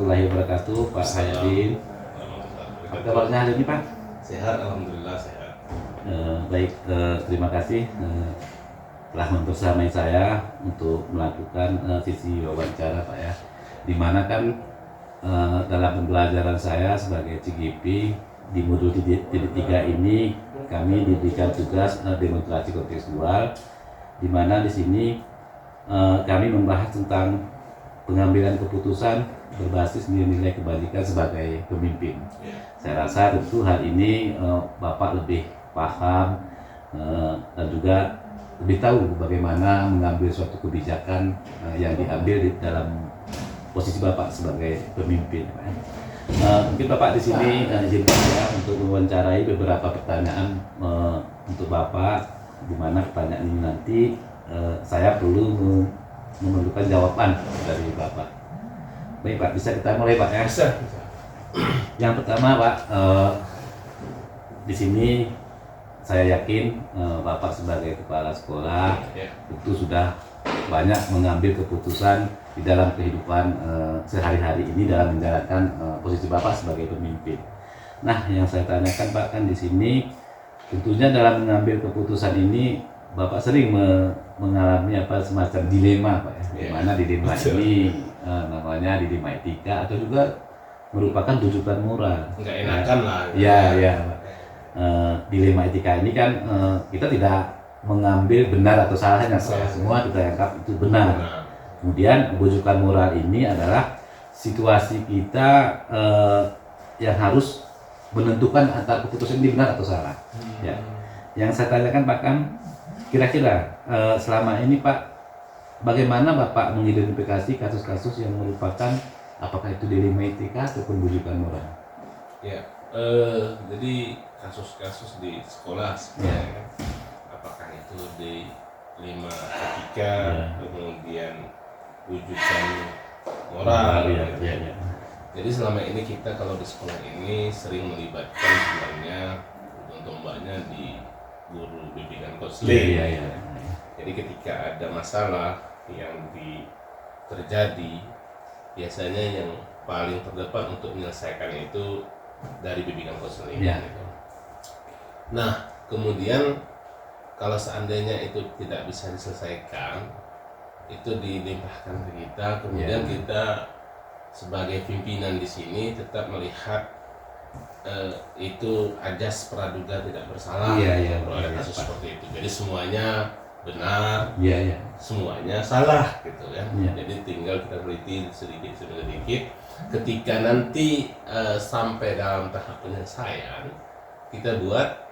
warahmatullahi wabarakatuh, Pak Hayadin. Apa kabarnya hari ini, Pak? Sehat, alhamdulillah sehat. Baik, terima kasih telah membersamai saya untuk melakukan sesi wawancara, Pak ya. Dimana kan dalam pembelajaran saya sebagai CGP di modul 3 ini kami diberikan tugas demonstrasi kontekstual, di mana di sini kami membahas tentang pengambilan keputusan berbasis nilai-nilai kebajikan sebagai pemimpin. Saya rasa tentu hal ini Bapak lebih paham dan juga lebih tahu bagaimana mengambil suatu kebijakan yang diambil di dalam posisi Bapak sebagai pemimpin. Mungkin Bapak di sini izinkan saya untuk mewawancarai beberapa pertanyaan untuk Bapak, di mana pertanyaan ini nanti saya perlu memerlukan jawaban dari Bapak. Baik Pak, bisa kita mulai Pak ya? Bisa. Yang pertama Pak, di sini saya yakin Bapak sebagai kepala sekolah itu sudah banyak mengambil keputusan di dalam kehidupan sehari-hari ini dalam menjalankan posisi Bapak sebagai pemimpin. Nah, yang saya tanyakan Pak, kan di sini tentunya dalam mengambil keputusan ini Bapak sering mengalami semacam dilema Pak ya, di mana dilema ini namanya dilema etika atau juga merupakan tuntutan moral. Nggak enakan lah. Ya. Dilema etika ini kan kita tidak mengambil benar atau salahnya, semua kita anggap itu benar. Kemudian bujukan moral ini adalah situasi kita yang harus menentukan antara keputusan ini benar atau salah. Ya. Yang saya tanyakan Pak, kan kira-kira selama ini Pak, bagaimana Bapak mengidentifikasi kasus-kasus yang merupakan apakah itu dilema etika ataupun bujukan moral? Ya, jadi kasus-kasus di sekolah sebenarnya, apakah itu dilema etika, kemudian bujukan moral. Ya. Jadi selama ini kita kalau di sekolah ini sering melibatkan sebenarnya tombaknya di guru bimbingan konseling. Jadi ketika ada masalah yang terjadi, biasanya yang paling terdepan untuk menyelesaikan itu dari bimbingan konseling. Gitu. Nah, kemudian kalau seandainya itu tidak bisa diselesaikan, itu dilimpahkan ke kita. Kemudian kita sebagai pimpinan di sini tetap melihat itu ajas praduga tidak bersalah. Kalau ada kasus seperti itu, jadi semuanya benar, semuanya salah gitu kan. Jadi tinggal kita teliti sedikit. Ketika nanti sampai dalam tahap penyelesaian, kita buat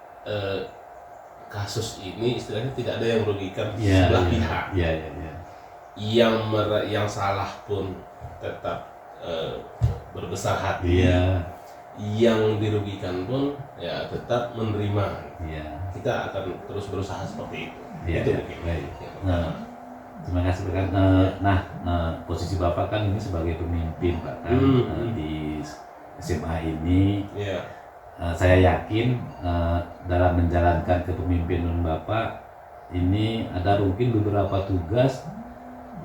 kasus ini istilahnya tidak ada yang merugikan sebelah pihak. Yang salah pun tetap berbesar hati. Yang dirugikan pun ya tetap menerima. Kita akan terus berusaha seperti itu. Baik. Terima kasih Pak. Posisi Bapak kan ini sebagai pemimpin Pak kan di SMA ini. Saya yakin dalam menjalankan kepemimpinan Bapak ini ada mungkin beberapa tugas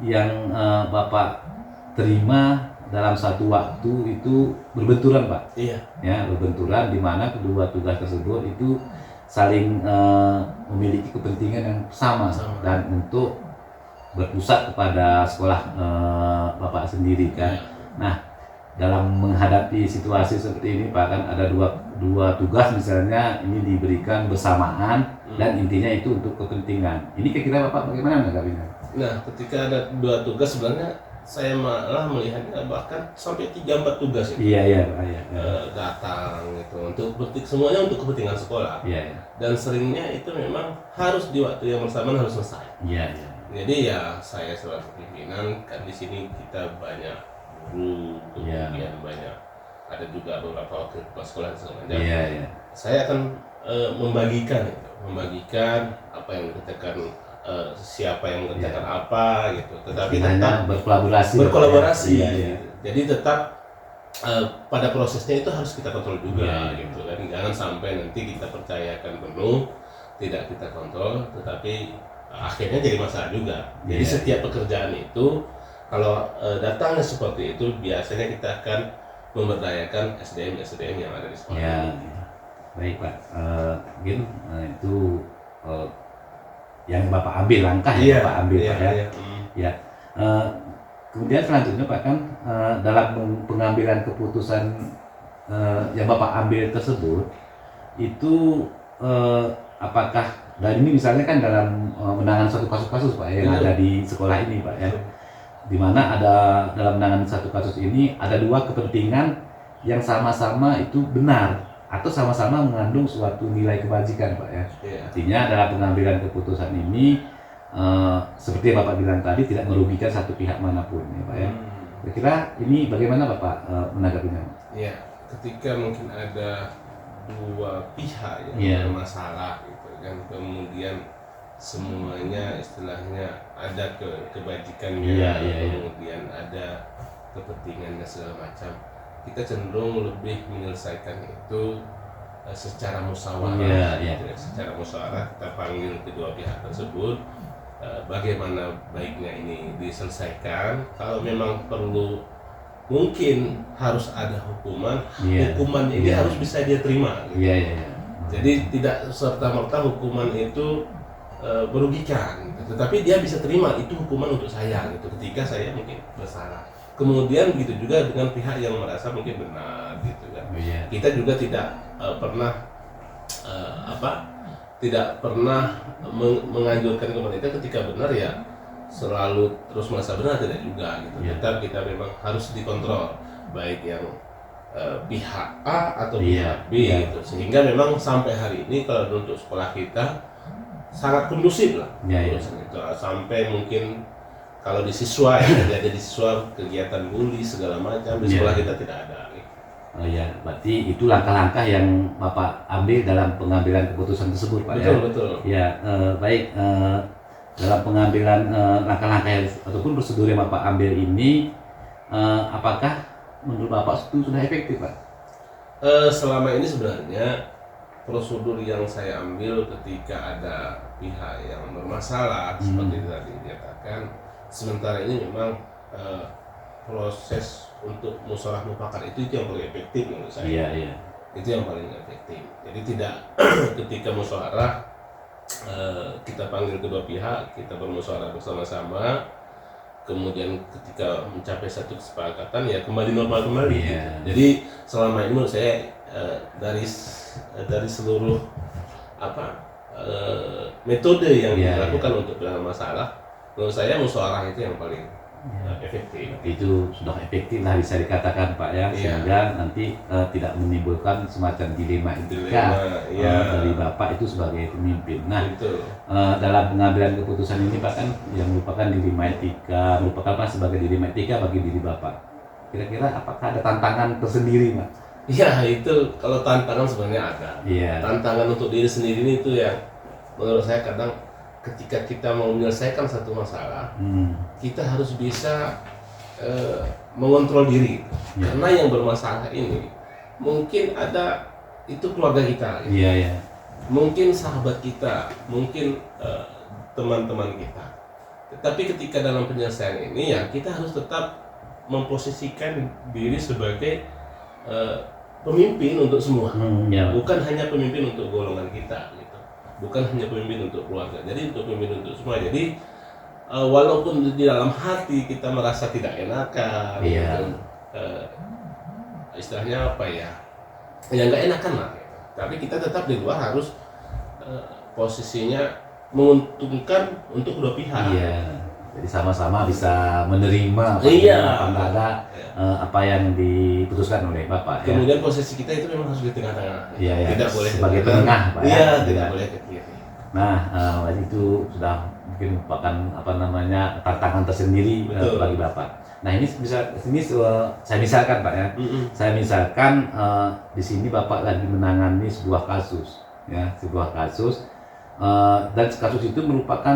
yang Bapak terima dalam satu waktu itu berbenturan Pak. Berbenturan di mana kedua tugas tersebut itu saling memiliki kepentingan yang sama dan untuk berpusat kepada sekolah Bapak sendiri kan. Nah, dalam menghadapi situasi seperti ini Pak, kan ada dua tugas misalnya ini diberikan bersamaan dan intinya itu untuk kepentingan. Ini kira-kira Bapak bagaimana menanggapinya? Nah, ketika ada dua tugas sebenarnya saya malah melihatnya bahkan sampai 3-4 tugas itu. Datang gitu semuanya untuk kepentingan sekolah. Dan seringnya itu memang harus di waktu yang bersamaan harus selesai. Jadi ya saya sebagai pimpinan kan di sini kita banyak guru, kemudian banyak ada juga beberapa wakil kepala sekolah dan segala macam. Saya akan membagikan apa yang dikatakan siapa yang mengerjakan apa gitu, tetapi tetap berkolaborasi. Jadi tetap pada prosesnya itu harus kita kontrol juga gitu kan, jangan sampai nanti kita percayakan penuh tidak kita kontrol, tetapi akhirnya jadi masalah juga. Jadi setiap pekerjaan itu Kalau datangnya seperti itu, biasanya kita akan memberdayakan SDM yang ada di sekolah. Ya, baik Pak. Mungkin itu yang Bapak ambil langkah yang Bapak ambil Pak ya. Ya. Kemudian selanjutnya Pak kan dalam pengambilan keputusan yang Bapak ambil tersebut itu apakah dan ini misalnya kan dalam menangani satu kasus-kasus Pak yang ada di sekolah ini Pak ya, di mana ada dalam menangani satu kasus ini ada dua kepentingan yang sama-sama itu benar atau sama-sama mengandung suatu nilai kebajikan Pak ya. Artinya dalam pengambilan keputusan ini seperti yang Bapak bilang tadi tidak merugikan satu pihak manapun ya Pak ya. Kira-kira ini bagaimana Bapak menanggapinya? Ya, ketika mungkin ada dua pihak yang bermasalah gitu kan, kemudian semuanya istilahnya ada kebajikannya, kemudian ada kepentingan dan segala macam, kita cenderung lebih menyelesaikan itu secara musyawarah. Secara musyawarah kita panggil kedua pihak tersebut, bagaimana baiknya ini diselesaikan. Kalau memang perlu, mungkin harus ada hukuman ini harus bisa dia terima gitu. Jadi tidak serta-merta hukuman itu merugikan gitu. Tetapi dia bisa terima itu hukuman untuk saya gitu ketika saya mungkin bersalah. Kemudian begitu juga dengan pihak yang merasa mungkin benar gitu kan. Kita juga tidak pernah tidak pernah menganjurkan kepada kita ketika benar ya selalu terus merasa benar, tidak juga gitu. Tetap kita memang harus dikontrol baik yang pihak A atau pihak B gitu. Sehingga memang sampai hari ini kalau untuk sekolah kita sangat kondusif lah urusan itu. Sampai mungkin kalau di siswa ya jadi di siswa kegiatan bully segala macam di sekolah kita tidak ada. Berarti itu langkah-langkah yang Bapak ambil dalam pengambilan keputusan tersebut Pak. Betul. Ya, baik. Dalam pengambilan langkah-langkah ataupun prosedur yang Bapak ambil ini, apakah menurut Bapak itu sudah efektif Pak? Selama ini sebenarnya prosedur yang saya ambil ketika ada pihak yang bermasalah seperti tadi dikatakan, sementara ini memang proses untuk musyawarah mufakat itu yang paling efektif menurut saya. Itu yang paling efektif. Jadi tidak ketika musyawarah kita panggil kedua pihak, kita bermusyawarah bersama-sama, kemudian ketika mencapai satu kesepakatan ya kembali normal kembali. Gitu. Jadi selama ini menurut saya dari seluruh metode yang dilakukan untuk penanganan masalah, menurut saya musyawarah itu yang paling efektif. Itu sudah efektif lah bisa dikatakan Pak ya, sehingga nanti tidak menimbulkan semacam dilema etika dari Bapak itu sebagai pemimpin. Nah, dalam pengambilan keputusan ini Pak kan yang merupakan dilema etika, merupakan sebagai dilema etika bagi diri Bapak. Kira-kira apakah ada tantangan tersendiri Pak? Ya itu kalau tantangan sebenarnya ada. Tantangan untuk diri sendiri itu yang menurut saya kadang ketika kita mau menyelesaikan satu masalah, kita harus bisa mengontrol diri. Karena yang bermasalah ini mungkin ada itu keluarga kita, mungkin sahabat kita, mungkin teman-teman kita. Tetapi ketika dalam penyelesaian ini ya kita harus tetap memposisikan diri sebagai pemimpin untuk semua, bukan hanya pemimpin untuk golongan kita. Bukan hanya pemimpin untuk keluarga, jadi untuk pemimpin untuk semua. Jadi walaupun di dalam hati kita merasa tidak enakan, gitu, istilahnya apa ya nggak enakan lah. Tapi kita tetap di luar harus posisinya menguntungkan untuk kedua pihak. Jadi sama-sama bisa menerima apa yang diputuskan oleh Bapak. Kemudian posisi kita itu memang harus di tengah-tengah. Tidak boleh sebagai penengah Pak. Tidak boleh ke kiri. Nah, itu sudah mungkin merupakan tantangan tersendiri bagi Bapak. Nah, ini saya misalkan Pak ya. Saya misalkan di sini Bapak lagi menangani sebuah kasus, dan kasus itu merupakan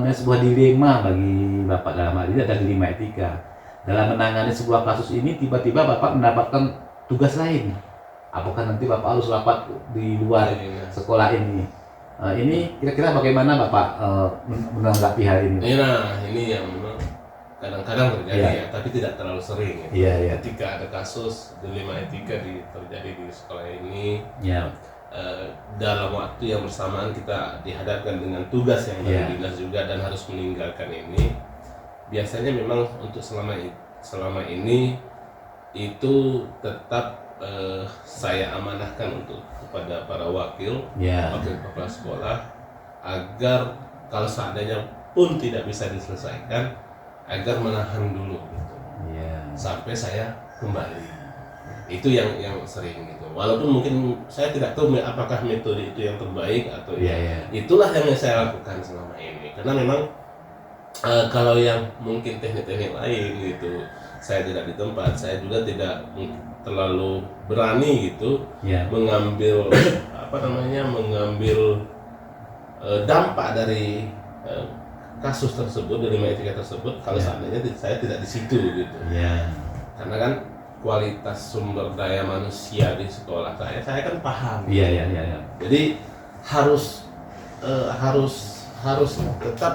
sebuah dilema bagi Bapak. Dalam hal ini ada dilema etika. Dalam menangani sebuah kasus ini tiba-tiba Bapak mendapatkan tugas lain. Apakah nanti Bapak harus rapat di luar sekolah ini? Ini kira-kira bagaimana Bapak menanggapi hal ini? Nah, ini yang memang kadang-kadang terjadi ya, tapi tidak terlalu sering. Ketika ada kasus dilema etika terjadi di sekolah ini, dalam waktu yang bersamaan kita dihadapkan dengan tugas yang dari dinas juga dan harus meninggalkan ini. Biasanya memang untuk selama ini itu tetap saya amanahkan kepada para wakil kepala sekolah agar kalau seandainya pun tidak bisa diselesaikan, agar menahan dulu gitu. Sampai saya kembali. Itu yang sering gitu. Walaupun mungkin saya tidak tahu apakah metode itu yang terbaik atau itulah yang saya lakukan selama ini. Karena memang kalau yang mungkin teknik-teknik lain gitu, saya tidak di tempat, saya juga tidak terlalu berani gitu mengambil mengambil dampak dari kasus tersebut, dari etika tersebut kalau seandainya saya tidak di situ gitu. Karena kan kualitas sumber daya manusia di sekolah saya kan paham. Jadi harus tetap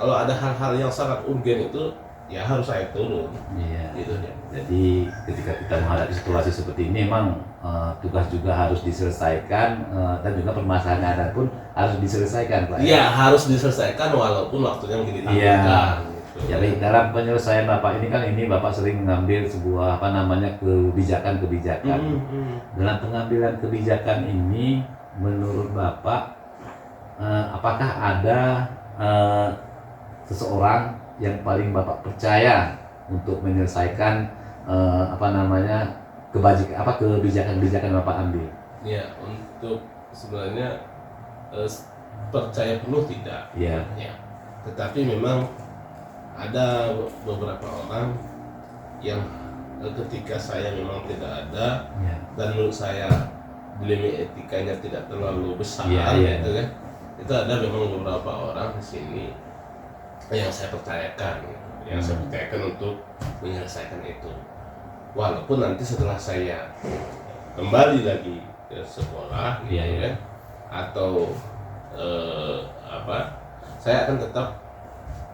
kalau ada hal-hal yang sangat urgen itu ya harus saya turun. Gitu ya. Jadi ketika kita menghadapi situasi seperti ini memang tugas juga harus diselesaikan dan juga permasalahan yang ada pun harus diselesaikan, Pak. Harus diselesaikan walaupun waktunya mungkin ditambahkan. Gitu. Jadi dalam penyelesaian Bapak ini kan Bapak sering mengambil sebuah kebijakan-kebijakan. Dalam pengambilan kebijakan ini menurut Bapak apakah ada seseorang yang paling Bapak percaya untuk menyelesaikan kebijakan-kebijakan yang Bapak ambil? Untuk sebenarnya percaya penuh tidak. Tetapi memang ada beberapa orang yang ketika saya memang tidak ada dan menurut saya dilema etikanya tidak terlalu besar gitu kan. Itu ada memang beberapa orang di sini yang saya percayakan, untuk menyelesaikan itu. Walaupun nanti setelah saya kembali lagi ke sekolah, atau saya akan tetap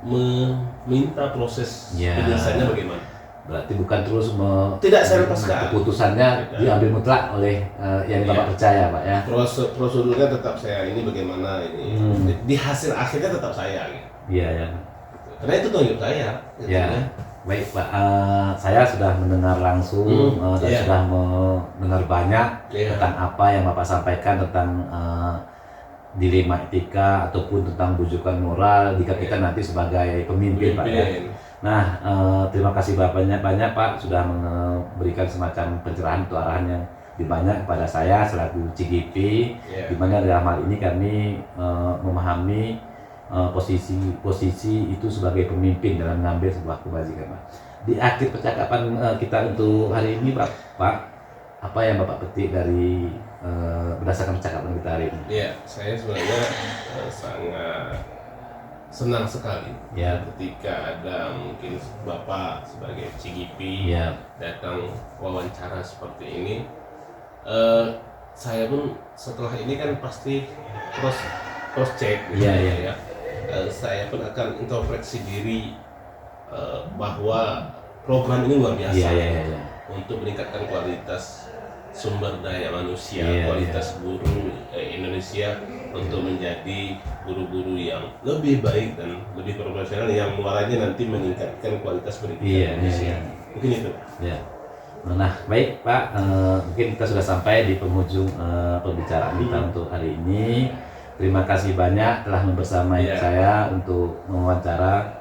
meminta proses penyelesaiannya bagaimana. Berarti bukan terus tidak saya lepaskan. Keputusannya diambil mutlak oleh yang Bapak percaya, Pak ya. Prosedurnya tetap saya ini bagaimana ini. Di hasil akhirnya tetap saya gitu. Karena itu tunjuk saya. Baik Pak, saya sudah mendengar langsung dan sudah mendengar banyak tentang apa yang Bapak sampaikan tentang dilema etika ataupun tentang bujukan moral jika kita nanti sebagai pemimpin, Pak ya. Nah, terima kasih banyak Pak sudah memberikan semacam pencerahan untuk arahan yang banyak kepada saya selaku CGP, di mana dalam hal ini kami memahami posisi itu sebagai pemimpin dalam mengambil sebuah kebajikan, Pak. Di akhir percakapan kita untuk hari ini, Pak, apa yang Bapak petik dari berdasarkan percakapan kita hari ini? Saya sebenarnya sangat senang sekali ketika ada mungkin Bapak sebagai CGP datang wawancara seperti ini. Saya pun setelah ini kan pasti cross check gitu ya. Saya pun akan introspeksi diri bahwa program ini luar biasa untuk meningkatkan kualitas sumber daya manusia, kualitas guru Indonesia untuk menjadi guru-guru yang lebih baik dan lebih profesional yang muaranya nanti meningkatkan kualitas pendidikan Indonesia. Mungkin itu. Nah, baik Pak, mungkin kita sudah sampai di penghujung pembicaraan kita untuk hari ini. Terima kasih banyak telah membersamai saya untuk mewawancara,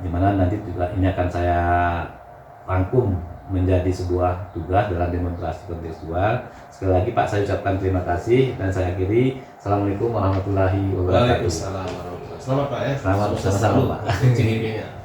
di mana nanti juga ini akan saya rangkum menjadi sebuah tugas dalam demonstrasi kontekstual. Sekali lagi Pak, saya ucapkan terima kasih dan saya akhiri. Assalamualaikum warahmatullahi wabarakatuh. Waalaikumsalam warahmatullahi wabarakatuh. Selamat Pak ya. Selamat sama-sama Pak. CGP-nya.